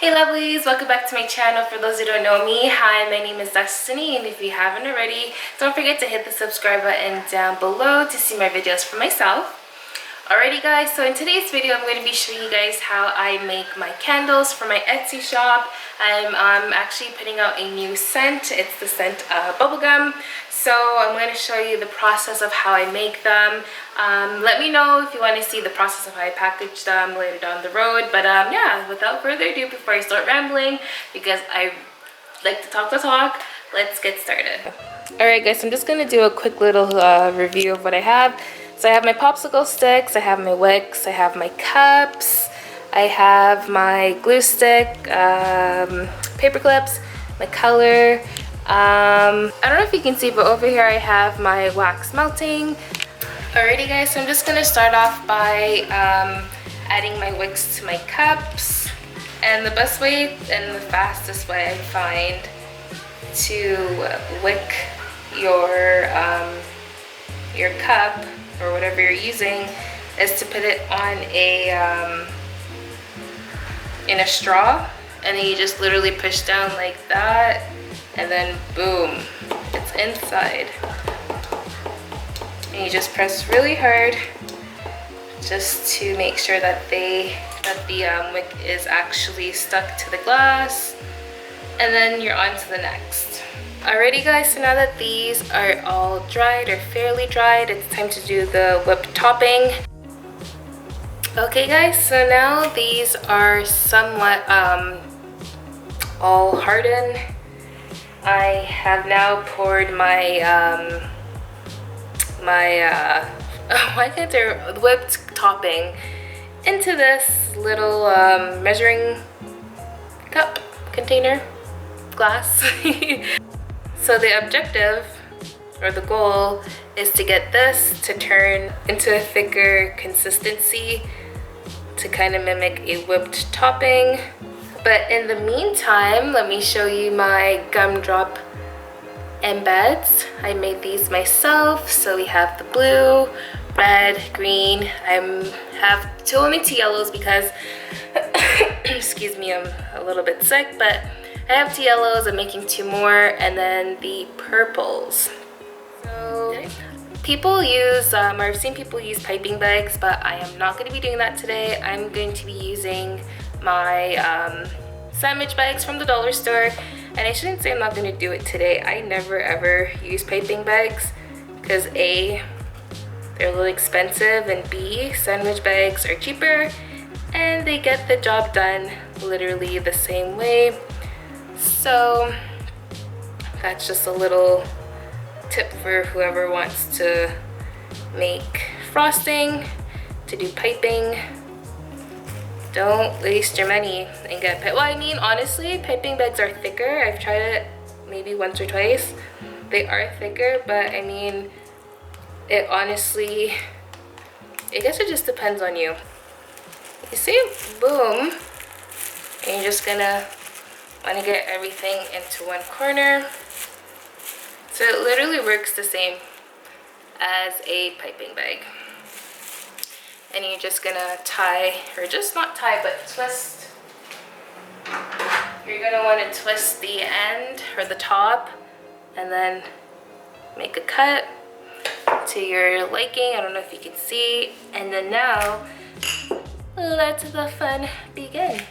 Hey lovelies, welcome back to my channel. For those who don't know me, hi, my name is Destiny, and if you haven't already, don't forget to hit the subscribe button down below to see my videos for myself. Alrighty guys, so in today's video I'm going to be showing you guys how I make my candles for my Etsy shop. I'm actually putting out a new scent. It's the scent Bubblegum. So I'm going to show you the process of how I make them. Let me know if you want to see the process of how I package them later down the road. But yeah, without further ado, before I start rambling, because I like to talk, let's get started. Alright guys, so I'm just going to do a quick little review of what I have. So I have my popsicle sticks, I have my wicks, I have my cups, I have my glue stick, paper clips, my color. I don't know if you can see, but over here I have my wax melting. Alrighty guys, so I'm just going to start off by adding my wicks to my cups. And the best way and the fastest way I find to wick your cup or whatever you're using is to put it on in a straw, and then you just literally push down like that, and then boom, it's inside. And you just press really hard just to make sure that the wick is actually stuck to the glass, and then you're on to the next. Alrighty guys, so now that these are all dried or fairly dried, it's time to do the whipped topping. Okay guys, so now these are somewhat all hardened. I have now poured my whipped topping into this little measuring cup container glass. So the objective or the goal is to get this to turn into a thicker consistency to kind of mimic a whipped topping. But in the meantime, let me show you my gumdrop embeds. I made these myself. So we have the blue, red, green. I have only two yellows because excuse me, I'm a little bit sick, but I have 2 yellows, I'm making 2 more, and then the purples. So people use, or I've seen people use piping bags, but I am not going to be doing that today. I'm going to be using my sandwich bags from the dollar store. And I shouldn't say I'm not going to do it today. I never ever use piping bags because A, they're a little expensive, and B, sandwich bags are cheaper and they get the job done literally the same way. So that's just a little tip for whoever wants to make frosting, to do piping. Don't waste your money and get well, I mean, honestly, piping bags are thicker. I've tried it maybe once or twice. They are thicker, but I mean, it honestly, I guess it just depends on you. You see, boom, and you're just gonna want to get everything into one corner. So it literally works the same as a piping bag. And you're just gonna tie, or just not tie, but twist. You're gonna want to twist the end or the top and then make a cut to your liking. I don't know if you can see. And then now, let the fun begin.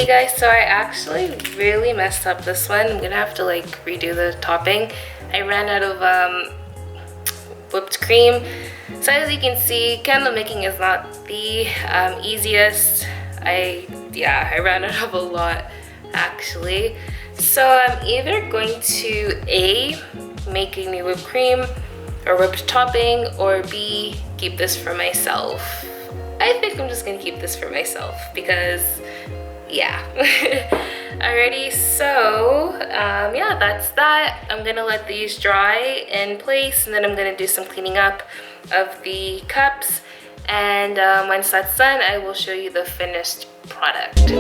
Okay guys, so I actually really messed up this one. I'm gonna have to like redo the topping. I ran out of whipped cream. So as you can see, candle making is not the easiest. I ran out of a lot actually. So I'm either going to A, make a new whipped cream or whipped topping, or B, keep this for myself. I think I'm just gonna keep this for myself because yeah. Alrighty, so yeah, that's that. I'm gonna let these dry in place, and then I'm gonna do some cleaning up of the cups, and once that's done, I will show you the finished product.